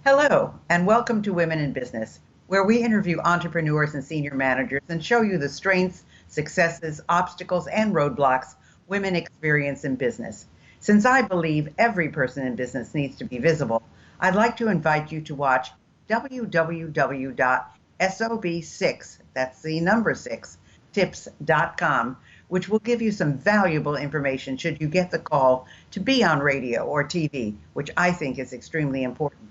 Hello, and welcome to Women in Business, where we interview entrepreneurs and senior managers and show you the strengths, successes, obstacles, and roadblocks women experience in business. Since I believe every person in business needs to be visible, I'd like to invite you to watch www.sob6, that's the number 6, tips.com, which will give you some valuable information should you get the call to be on radio or TV, which I think is extremely important.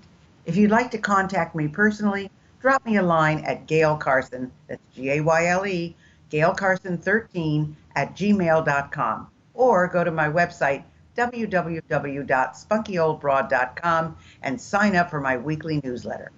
If you'd like to contact me personally, drop me a line at Gayle Carson, that's Gayle, Gayle Carson 13 at gmail.com, or go to my website, www.spunkyoldbroad.com, and sign up for my weekly newsletter.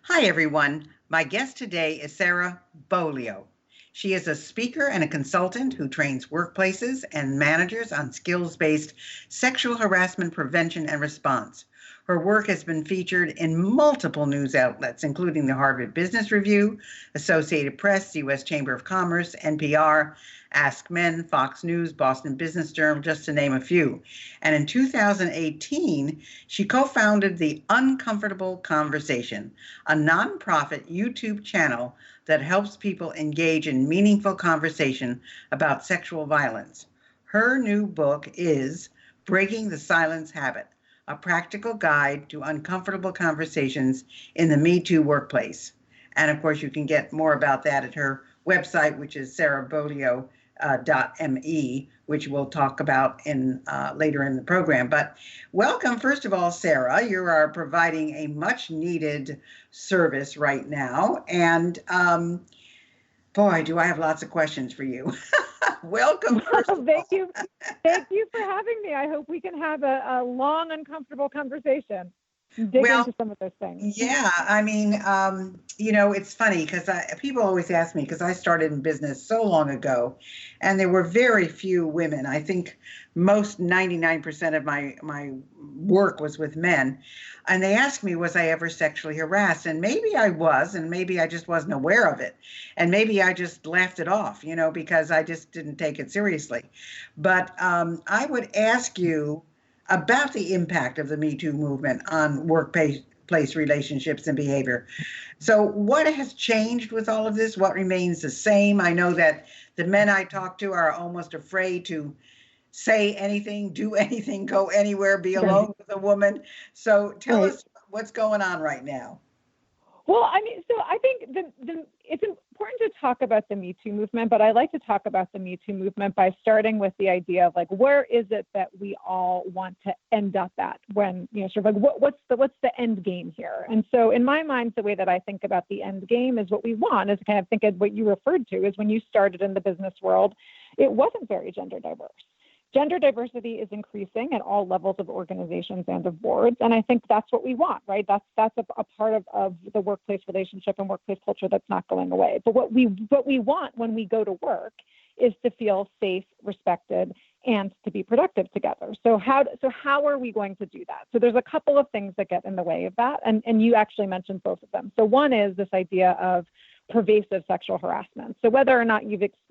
Hi, everyone. My guest today is Sarah Beaulieu. She is a speaker and a consultant who trains workplaces and managers on skills-based sexual harassment prevention and response. Her work has been featured in multiple news outlets, including the Harvard Business Review, Associated Press, U.S. Chamber of Commerce, NPR, Ask Men, Fox News, Boston Business Journal, just to name a few. And in 2018, she co-founded The Uncomfortable Conversation, a nonprofit YouTube channel that helps people engage in meaningful conversation about sexual violence. Her new book is Breaking the Silence Habit, a practical guide to uncomfortable conversations in the Me Too workplace. And of course, you can get more about that at her website, which is sarahbeaulieu.me, which we'll talk about in later in the program. But welcome, first of all, Sarah. You are providing a much needed service right now. And boy, do I have lots of questions for you. Welcome. Thank you. Thank you for having me. I hope we can have a long, uncomfortable conversation. Dig into some of those things. Yeah, I mean, it's funny because people always ask me, because I started in business so long ago, and there were very few women. I think most 99% of my work was with men. And they asked me, was I ever sexually harassed? And maybe I was, and maybe I just wasn't aware of it. And maybe I just laughed it off, because I just didn't take it seriously. But I would ask you about the impact of the Me Too movement on workplace relationships and behavior. So what has changed with all of this? What remains the same? I know that the men I talk to are almost afraid to say anything, do anything, go anywhere, be alone with a woman. So tell us what's going on right now. Well, I mean, so I think it's important to talk about the Me Too movement, but I like to talk about the Me Too movement by starting with the idea of where is it that we all want to end up at when, sort of what's the end game here? And so in my mind, the way that I think about the end game is what we want is kind of think of what you referred to is when you started in the business world, it wasn't very gender diverse. Gender diversity is increasing at all levels of organizations and of boards. And I think that's what we want, right? That's a part of the workplace relationship and workplace culture that's not going away. But what we want when we go to work is to feel safe, respected, and to be productive together. So how are we going to do that? So there's a couple of things that get in the way of that. And you actually mentioned both of them. So one is this idea of pervasive sexual harassment. So whether or not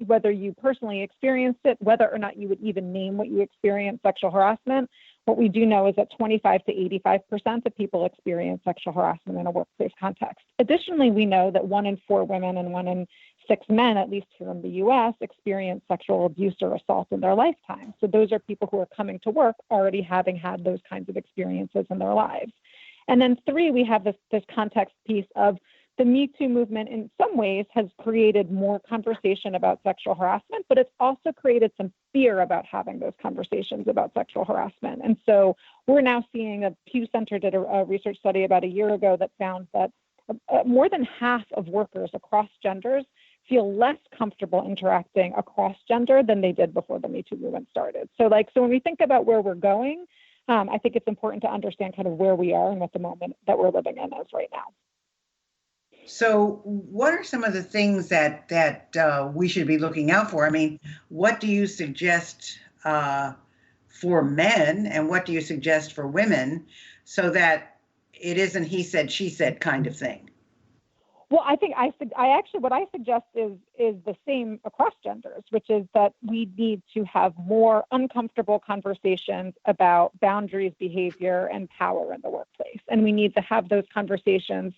whether you personally experienced it, whether or not you would even name what you experienced sexual harassment, what we do know is that 25 to 85% of people experience sexual harassment in a workplace context. Additionally, we know that 1 in 4 women and 1 in 6 men, at least here in the U.S., experience sexual abuse or assault in their lifetime. So those are people who are coming to work already having had those kinds of experiences in their lives. And then 3, we have this context piece of the Me Too movement in some ways has created more conversation about sexual harassment, but it's also created some fear about having those conversations about sexual harassment. And so we're now seeing Pew Center did a research study about a year ago that found that more than half of workers across genders feel less comfortable interacting across gender than they did before the Me Too movement started. So when we think about where we're going, I think it's important to understand kind of where we are and what the moment that we're living in is right now. So what are some of the things that we should be looking out for? I mean, what do you suggest for men and what do you suggest for women so that it isn't he said, she said kind of thing? Well, I think what I suggest is the same across genders, which is that we need to have more uncomfortable conversations about boundaries, behavior, and power in the workplace. And we need to have those conversations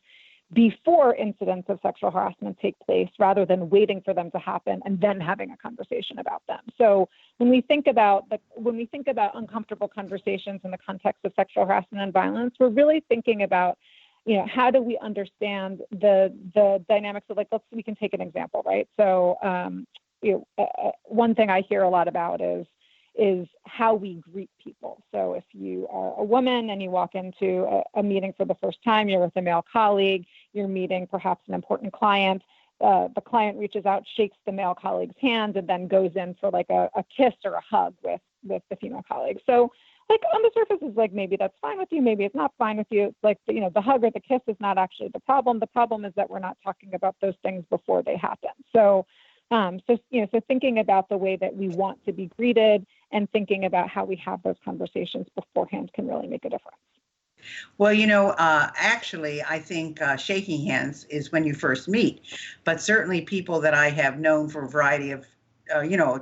before incidents of sexual harassment take place, rather than waiting for them to happen and then having a conversation about them. So when we think about uncomfortable conversations in the context of sexual harassment and violence, we're really thinking about, how do we understand the dynamics of, we can take an example, right? So, one thing I hear a lot about is how we greet people. So if you are a woman and you walk into a meeting for the first time, you're with a male colleague, you're meeting perhaps an important client, the client reaches out, shakes the male colleague's hand, and then goes in for a kiss or a hug with the female colleague. So on the surface is maybe that's fine with you, maybe it's not fine with you. The hug or the kiss is not actually the problem. The problem is that we're not talking about those things before they happen. So thinking about the way that we want to be greeted and thinking about how we have those conversations beforehand can really make a difference. Well, actually, I think shaking hands is when you first meet, but certainly people that I have known for a variety of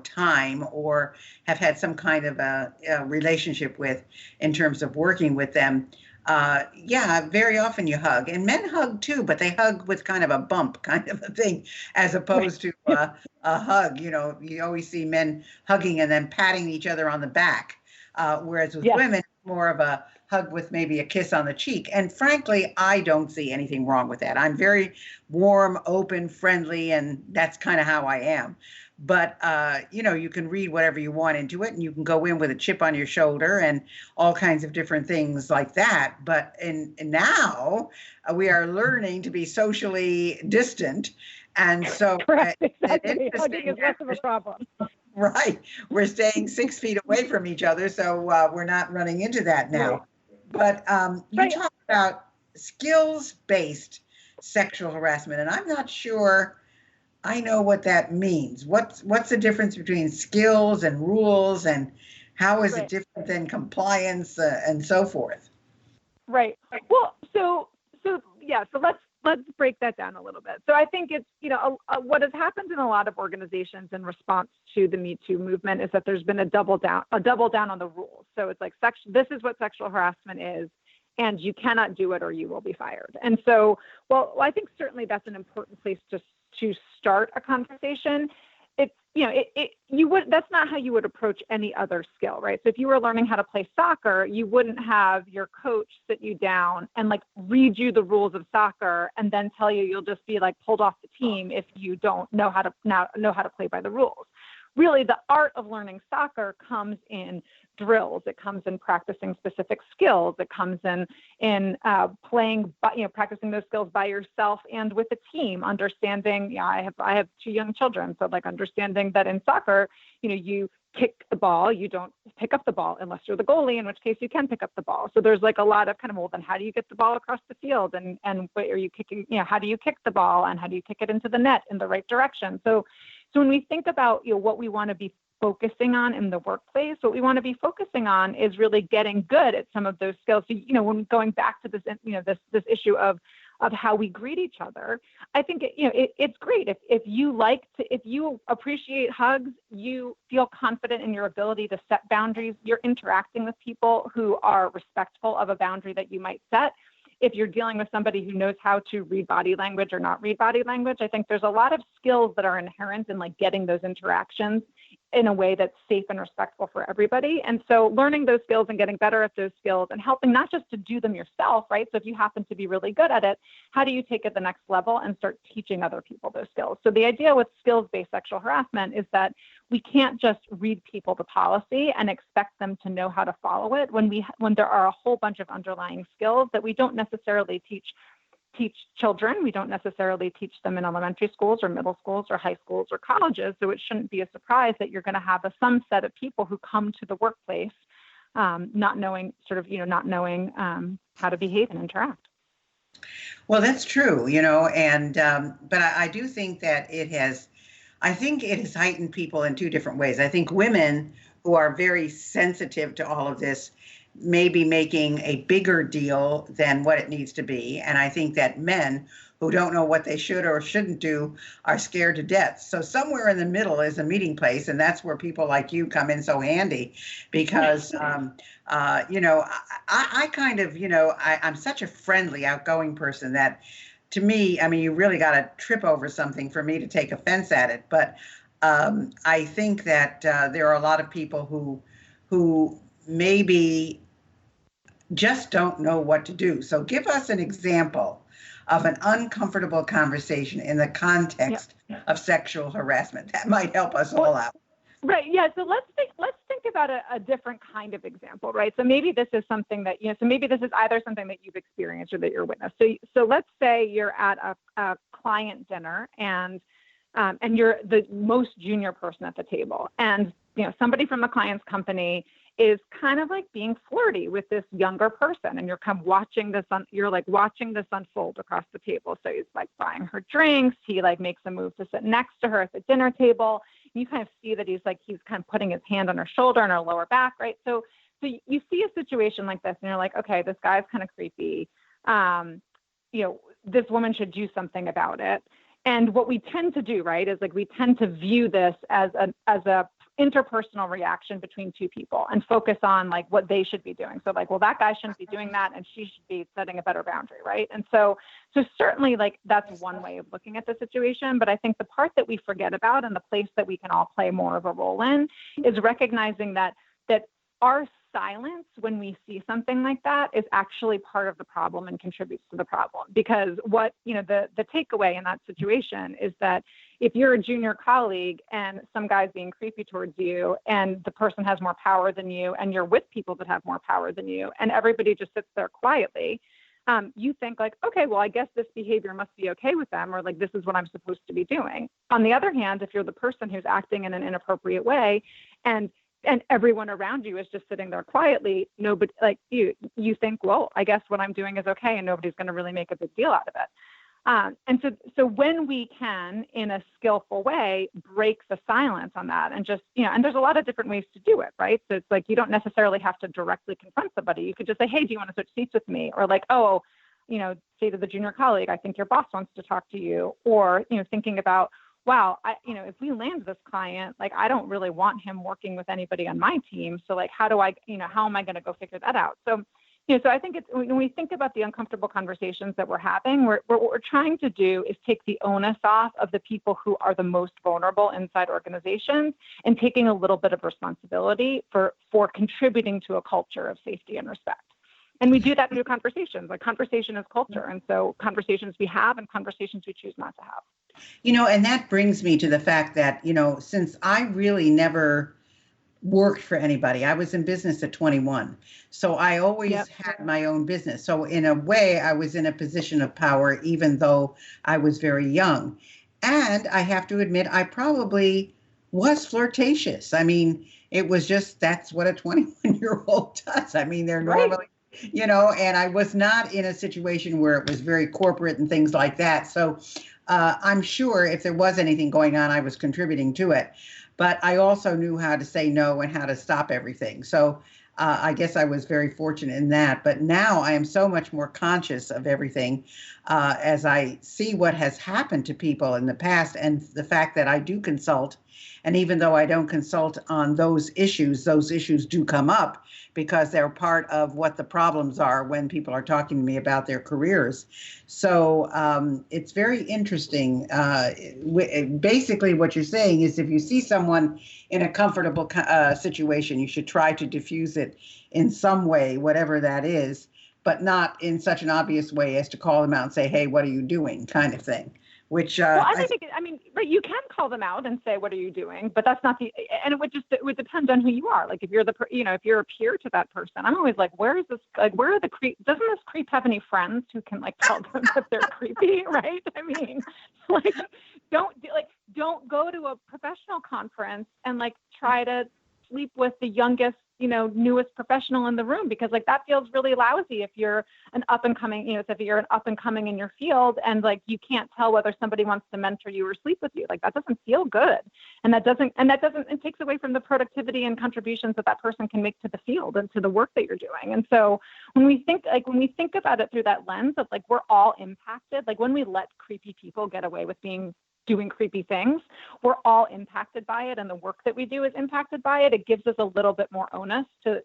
time, or have had some kind of a relationship with in terms of working with them. Very often you hug, and men hug too, but they hug with kind of a bump kind of a thing, as opposed to a hug. You always see men hugging and then patting each other on the back, whereas with women, more of a hug with maybe a kiss on the cheek. And frankly, I don't see anything wrong with that. I'm very warm, open, friendly, and that's kind of how I am. But, you can read whatever you want into it, and you can go in with a chip on your shoulder and all kinds of different things like that. But now we are learning to be socially distant. And so correct, exactly. Hugging is less of a problem. Right. We're staying 6 feet away from each other, so we're not running into that now. Right. But you talk about skills-based sexual harassment, and I'm not sure I know what that means. What's the difference between skills and rules, and how is it different than compliance and so forth? Right. Well, so let's break that down a little bit. So I think it's, what has happened in a lot of organizations in response to the Me Too movement is that there's been a double down on the rules. So it's this is what sexual harassment is, and you cannot do it or you will be fired. And so, I think certainly that's an important place to start a conversation. It's, that's not how you would approach any other skill, right? So if you were learning how to play soccer, you wouldn't have your coach sit you down and read you the rules of soccer and then tell you you'll just be pulled off the team if you don't know how to play by the rules. Really, the art of learning soccer comes in drills. It comes in practicing specific skills. It comes in playing, practicing those skills by yourself and with a team. Understanding, I have 2 young children, so understanding that in soccer, you kick the ball, you don't pick up the ball unless you're the goalie, in which case you can pick up the ball. So there's a lot of then how do you get the ball across the field, and what are you kicking? How do you kick the ball, and how do you kick it into the net in the right direction? So when we think about what we want to be focusing on in the workplace, what we want to be focusing on is really getting good at some of those skills. So, when going back to this, this issue of how we greet each other, I think it's great if you appreciate hugs, you feel confident in your ability to set boundaries, you're interacting with people who are respectful of a boundary that you might set. If you're dealing with somebody who knows how to read body language or not read body language, I think there's a lot of skills that are inherent in getting those interactions in a way that's safe and respectful for everybody. And so learning those skills and getting better at those skills and helping not just to do them yourself, right? So if you happen to be really good at it, how do you take it the next level and start teaching other people those skills? So the idea with skills-based sexual harassment is that we can't just read people the policy and expect them to know how to follow it when there are a whole bunch of underlying skills that we don't necessarily teach children. We don't necessarily teach them in elementary schools or middle schools or high schools or colleges. So it shouldn't be a surprise that you're going to have some set of people who come to the workplace not knowing how to behave and interact. Well, that's true, and but I do think that it has heightened people in 2 different ways. I think women who are very sensitive to all of this maybe making a bigger deal than what it needs to be. And I think that men who don't know what they should or shouldn't do are scared to death. So somewhere in the middle is a meeting place, and that's where people like you come in so handy, because I kind of, I'm such a friendly, outgoing person that, to me, I mean, you really got to trip over something for me to take offense at it. But I think that there are a lot of people who maybe just don't know what to do. So give us an example of an uncomfortable conversation in the context of sexual harassment. That might help us all out. Right. Yeah. So let's think about a different kind of example, right? So maybe this is something that, so maybe this is either something that you've experienced or that you're witness. So let's say you're at a client dinner and you're the most junior person at the table, and somebody from the client's company is kind of like being flirty with this younger person, and you're kind of watching this unfold across the table. So he's like buying her drinks. He like makes a move to sit next to her at the dinner table. And you kind of see that he's kind of putting his hand on her shoulder and her lower back, right? So you see a situation like this, and you're like, okay, this guy's kind of creepy. This woman should do something about it. And what we tend to do, right, is like we tend to view this as a interpersonal reaction between two people and focus on like what they should be doing. So like, well, that guy shouldn't be doing that, and she should be setting a better boundary, right? And so certainly like that's one way of looking at the situation. But I think the part that we forget about, and the place that we can all play more of a role in, is recognizing that our silence when we see something like that is actually part of the problem and contributes to the problem. Because what, the takeaway in that situation is that if you're a junior colleague and some guy's being creepy towards you, and the person has more power than you, and you're with people that have more power than you, and everybody just sits there quietly, you think like, okay, well, I guess this behavior must be okay with them, or like, this is what I'm supposed to be doing. On the other hand, if you're the person who's acting in an inappropriate way, and everyone around you is just sitting there quietly, nobody, like you think, well, I guess what I'm doing is okay, and nobody's going to really make a big deal out of it. And so when we can, in a skillful way, break the silence on that, and just, and there's a lot of different ways to do it, right? So it's like, you don't necessarily have to directly confront somebody. You could just say, hey, do you want to switch seats with me? Or like, oh, say to the junior colleague, I think your boss wants to talk to you. Or, thinking about, wow, if we land this client, like, I don't really want him working with anybody on my team. So like, how am I going to go figure that out? So, so I think it's, when we think about the uncomfortable conversations that we're having, what we're trying to do is take the onus off of the people who are the most vulnerable inside organizations, and taking a little bit of responsibility for contributing to a culture of safety and respect. And we do that through conversations. Like, conversation is culture. And so conversations we have and conversations we choose not to have. And that brings me to the fact that, since I really never worked for anybody, I was in business at 21. So I always had my own business. So in a way, I was in a position of power, even though I was very young. And I have to admit, I probably was flirtatious. I mean, it was just, that's what a 21-year-old does. I mean, they're normally, and I was not in a situation where it was very corporate and things like that. So I'm sure if there was anything going on, I was contributing to it. But I also knew how to say no and how to stop everything. So I guess I was very fortunate in that. But now I am so much more conscious of everything as I see what has happened to people in the past, and the fact that I do consult. And even though I don't consult on those issues do come up because they're part of what the problems are when people are talking to me about their careers. So it's very interesting. Basically, what you're saying is, if you see someone in a comfortable situation, you should try to diffuse it in some way, whatever that is, but not in such an obvious way as to call them out and say, hey, what are you doing, kind of thing. Which well, but you can call them out and say, what are you doing? But that's not and it would depend on who you are. Like, if you're if you're a peer to that person, I'm always like, where are the creep? Doesn't this creep have any friends who can like tell them that they're creepy? Right? I mean, like, don't go to a professional conference and like try to sleep with the youngest newest professional in the room, because like that feels really lousy if you're an up and coming, if you're an up and coming in your field and like you can't tell whether somebody wants to mentor you or sleep with you. Like that doesn't feel good. And it takes away from the productivity and contributions that person can make to the field and to the work that you're doing. And so when we think about it through that lens of like we're all impacted, like when we let creepy people get away with doing creepy things, we're all impacted by it, and the work that we do is impacted by it. It gives us a little bit more onus to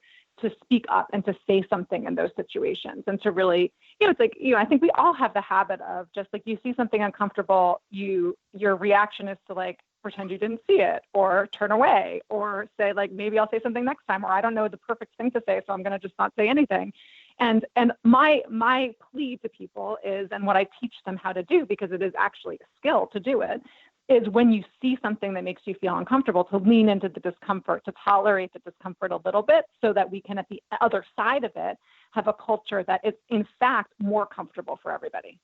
speak up and to say something in those situations, and to really, it's like, I think we all have the habit of just like you see something uncomfortable, your reaction is to like pretend you didn't see it or turn away or say like, maybe I'll say something next time, or I don't know the perfect thing to say, so I'm going to just not say anything. And my plea to people is, and what I teach them how to do, because it is actually a skill to do it, is when you see something that makes you feel uncomfortable, to lean into the discomfort, to tolerate the discomfort a little bit, so that we can, at the other side of it, have a culture that is in fact more comfortable for everybody.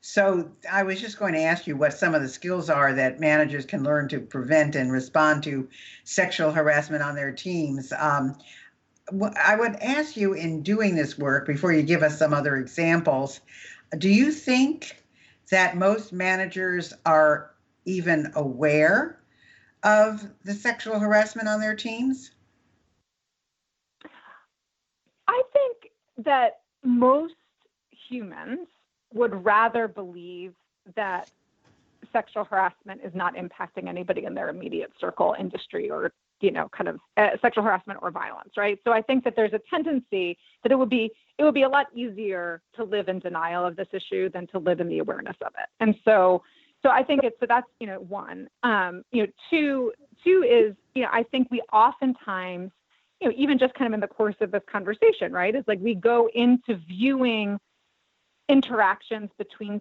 So I was just going to ask you what some of the skills are that managers can learn to prevent and respond to sexual harassment on their teams. I would ask you, in doing this work, before you give us some other examples, do you think that most managers are even aware of the sexual harassment on their teams? I think that most humans would rather believe that sexual harassment is not impacting anybody in their immediate circle, industry, or kind of sexual harassment or violence, right? So I think that there's a tendency that it would be a lot easier to live in denial of this issue than to live in the awareness of it. And so I think that's one. Two is, I think we oftentimes, even just kind of in the course of this conversation, right, is like we go into viewing interactions between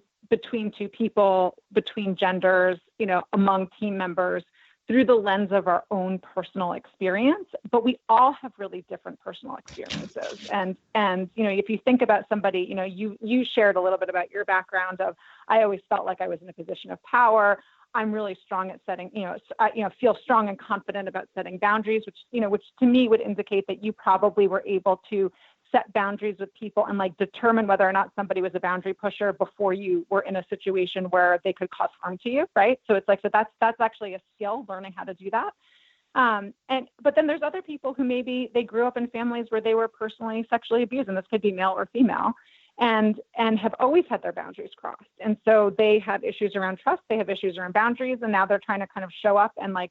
two people, between genders, among team members, through the lens of our own personal experience, but we all have really different personal experiences. And if you think about somebody, you shared a little bit about your background of, I always felt like I was in a position of power. I'm really strong at setting, feel strong and confident about setting boundaries, which to me would indicate that you probably were able to set boundaries with people and like determine whether or not somebody was a boundary pusher before you were in a situation where they could cause harm to you, right? So it's like, so that's actually a skill, learning how to do that. But then there's other people who maybe they grew up in families where they were personally sexually abused, and this could be male or female, and have always had their boundaries crossed. And so they have issues around trust, they have issues around boundaries, and now they're trying to kind of show up and like,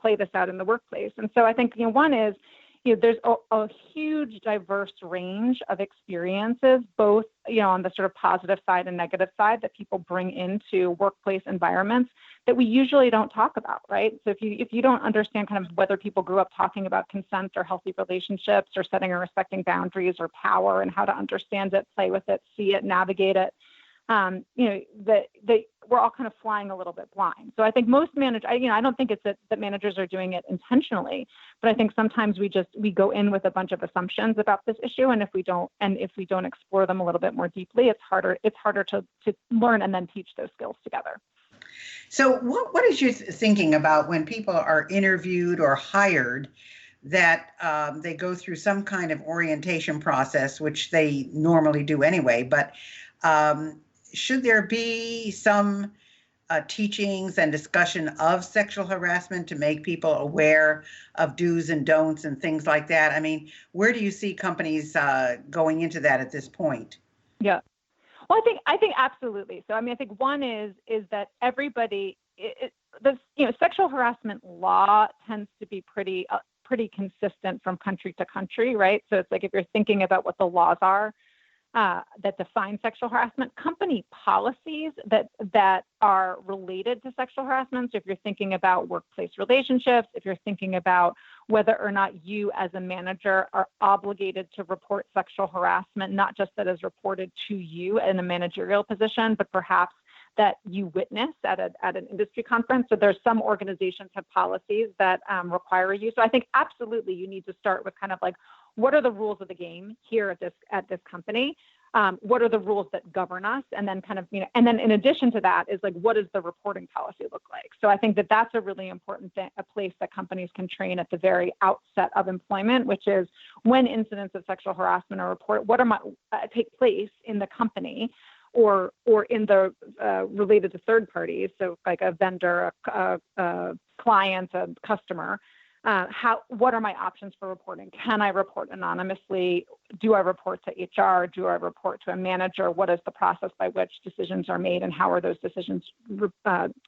play this out in the workplace. And so I think, one is, there's a huge diverse range of experiences, both, on the sort of positive side and negative side, that people bring into workplace environments that we usually don't talk about, right? So if you don't understand kind of whether people grew up talking about consent or healthy relationships or setting or respecting boundaries or power and how to understand it, play with it, see it, navigate it, that we're all kind of flying a little bit blind. So I think most managers, I don't think it's that managers are doing it intentionally, but I think sometimes we go in with a bunch of assumptions about this issue, and if we don't explore them a little bit more deeply, it's harder to learn and then teach those skills together. So what is your thinking about when people are interviewed or hired, that they go through some kind of orientation process, which they normally do anyway, but should there be some teachings and discussion of sexual harassment to make people aware of do's and don'ts and things like that? I mean, where do you see companies going into that at this point? Yeah. Well, I think absolutely. So, I think one is that everybody, sexual harassment law tends to be pretty consistent from country to country, right? So it's like, if you're thinking about what the laws are that define sexual harassment, company policies that are related to sexual harassment. So if you're thinking about workplace relationships, if you're thinking about whether or not you as a manager are obligated to report sexual harassment, not just that is reported to you in a managerial position, but perhaps that you witnessed at an industry conference. So there's some organizations have policies that require you. So I think absolutely you need to start with kind of like, what are the rules of the game here at this company? What are the rules that govern us? And then and then in addition to that is like, what does the reporting policy look like? So I think that that's a really important thing, a place that companies can train at the very outset of employment, which is when incidents of sexual harassment are reported, take place in the company or in the related to third parties. So like a vendor, a client, a customer. What are my options for reporting? Can I report anonymously? Do I report to HR? Do I report to a manager? What is the process by which decisions are made, and how are those decisions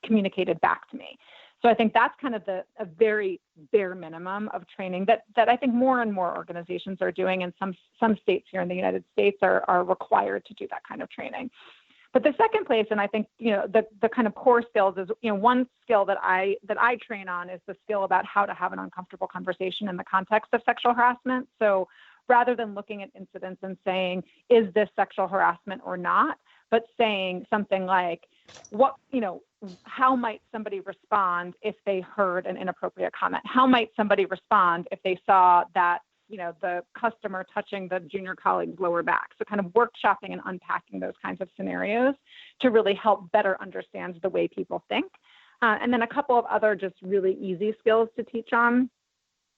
communicated back to me? So I think that's kind of a very bare minimum of training that I think more and more organizations are doing, and some states here in the United States are required to do that kind of training. But the second place, and I think, the kind of core skills is, one skill that I train on is the skill about how to have an uncomfortable conversation in the context of sexual harassment. So rather than looking at incidents and saying, is this sexual harassment or not, but saying something like, how might somebody respond if they heard an inappropriate comment? How might somebody respond if they saw that the customer touching the junior colleague's lower back? So kind of workshopping and unpacking those kinds of scenarios to really help better understand the way people think. And then a couple of other just really easy skills to teach on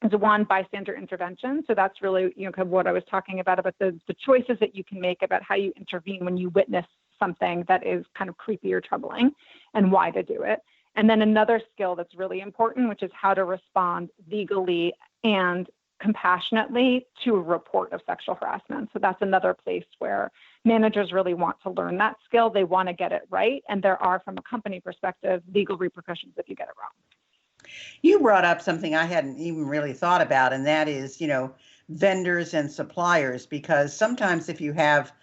is one, bystander intervention. So that's really, kind of what I was talking about the choices that you can make about how you intervene when you witness something that is kind of creepy or troubling, and why to do it. And then another skill that's really important, which is how to respond legally and compassionately to a report of sexual harassment. So that's another place where managers really want to learn that skill. They want to get it right. And there are, from a company perspective, legal repercussions if you get it wrong. You brought up something I hadn't even really thought about, and that is, vendors and suppliers, because sometimes if you have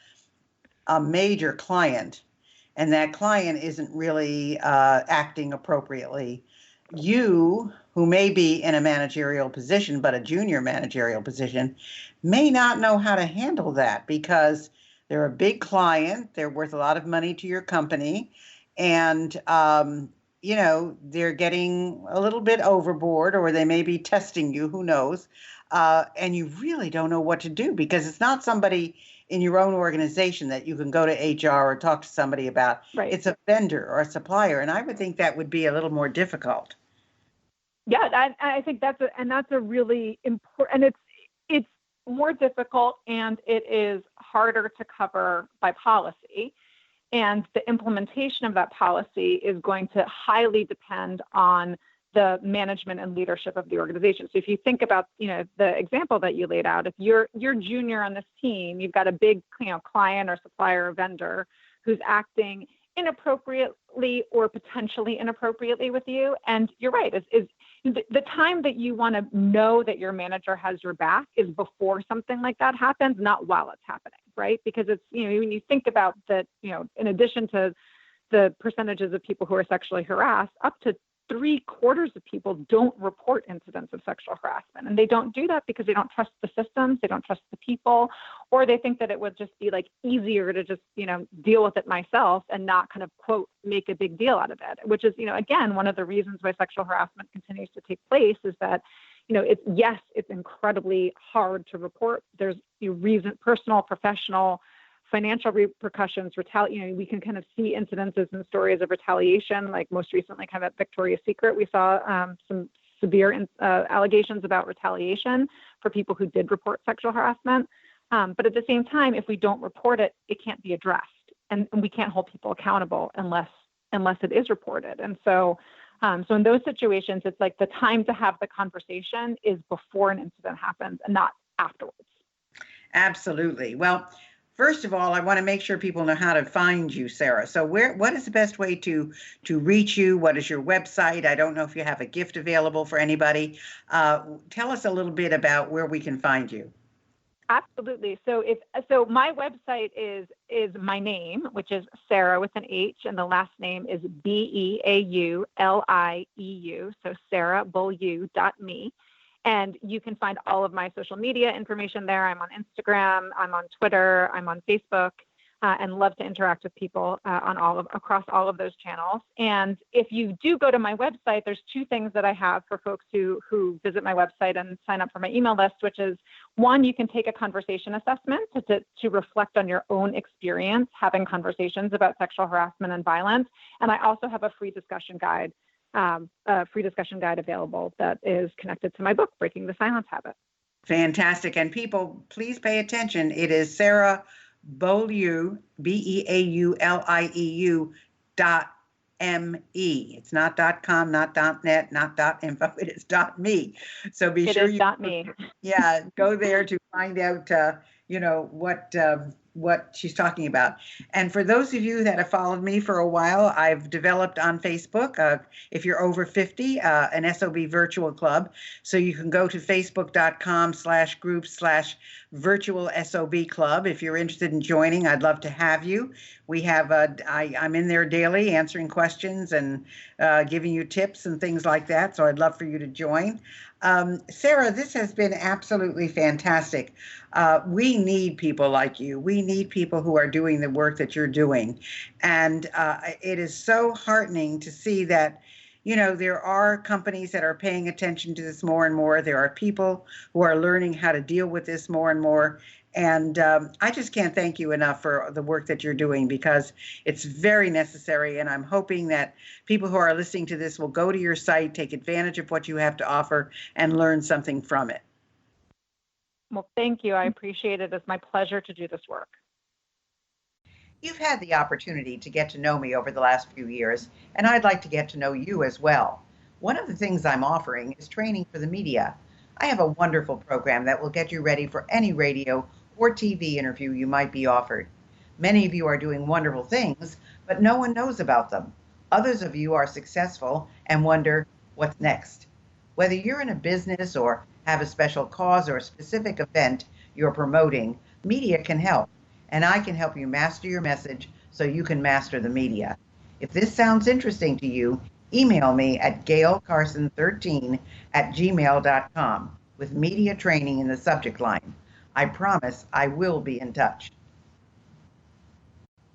a major client and that client isn't really acting appropriately, you, who may be in a managerial position, but a junior managerial position, may not know how to handle that because they're a big client, they're worth a lot of money to your company, and they're getting a little bit overboard, or they may be testing you, who knows, and you really don't know what to do because it's not somebody in your own organization that you can go to HR or talk to somebody about. Right. It's a vendor or a supplier, and I would think that would be a little more difficult. Yeah, I think that's a really important, and it's more difficult, and it is harder to cover by policy. And the implementation of that policy is going to highly depend on the management and leadership of the organization. So if you think about, the example that you laid out, if you're junior on this team, you've got a big, client or supplier or vendor who's acting inappropriately or potentially inappropriately with you. And you're right, is the time that you want to know that your manager has your back is before something like that happens, not while it's happening, right? Because it's, when you think about that, in addition to the percentages of people who are sexually harassed, up to 3/4 of people don't report incidents of sexual harassment. And they don't do that because they don't trust the systems, they don't trust the people, or they think that it would just be like easier to just, deal with it myself and not kind of, quote, make a big deal out of it, which is, again, one of the reasons why sexual harassment continues to take place is that, it's incredibly hard to report. There's personal, professional, financial repercussions, we can kind of see incidences and stories of retaliation, like most recently kind of at Victoria's Secret, we saw some severe allegations about retaliation for people who did report sexual harassment. But at the same time, if we don't report it, it can't be addressed. And we can't hold people accountable unless it is reported. And so in those situations, it's like the time to have the conversation is before an incident happens and not afterwards. Absolutely. Well, first of all, I want to make sure people know how to find you, Sarah. So what is the best way to reach you? What is your website? I don't know if you have a gift available for anybody. Tell us a little bit about where we can find you. Absolutely. So my website is my name, which is Sarah with an H, and the last name is Beaulieu, so sarahbeaulieu.me. And you can find all of my social media information there. I'm on Instagram, I'm on Twitter, I'm on Facebook. and love to interact with people across all of those channels. And if you do go to my website, there's two things that I have for folks who visit my website and sign up for my email list, which is one, you can take a conversation assessment to reflect on your own experience having conversations about sexual harassment and violence. And I also have a free discussion guide available that is connected to my book, Breaking the Silence Habit. Fantastic. And people, please pay attention. It is Sarah Beaulieu, BEAULIEU.me. It's not .com, not .net, not .info. It is .me. So be sure you .me. Yeah, go there to find out what she's talking about. And for those of you that have followed me for a while, I've developed on Facebook, if you're over 50, an SOB virtual club. So you can go to facebook.com/group/virtual SOB club. If you're interested in joining, I'd love to have you. We have, I'm in there daily answering questions and giving you tips and things like that. So I'd love for you to join. Sarah, this has been absolutely fantastic. We need people like you. We need people who are doing the work that you're doing. And it is so heartening to see that, there are companies that are paying attention to this more and more. There are people who are learning how to deal with this more and more. And I just can't thank you enough for the work that you're doing, because it's very necessary. And I'm hoping that people who are listening to this will go to your site, take advantage of what you have to offer, and learn something from it. Well, thank you. I appreciate it. It's my pleasure to do this work. You've had the opportunity to get to know me over the last few years, and I'd like to get to know you as well. One of the things I'm offering is training for the media. I have a wonderful program that will get you ready for any radio or TV interview you might be offered. Many of you are doing wonderful things, but no one knows about them. Others of you are successful and wonder what's next. Whether you're in a business or have a special cause or a specific event you're promoting, media can help, and I can help you master your message so you can master the media. If this sounds interesting to you, email me at gaylecarson13@gmail.com with media training in the subject line. I promise I will be in touch.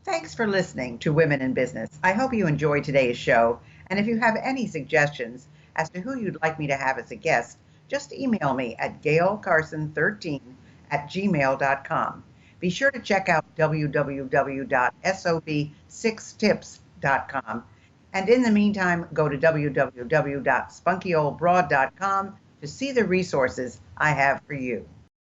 Thanks for listening to Women in Business. I hope you enjoyed today's show, and if you have any suggestions as to who you'd like me to have as a guest, just email me at gaylecarson13@gmail.com. Be sure to check out www.sob6tips.com. And in the meantime, go to www.spunkyoldbroad.com to see the resources I have for you.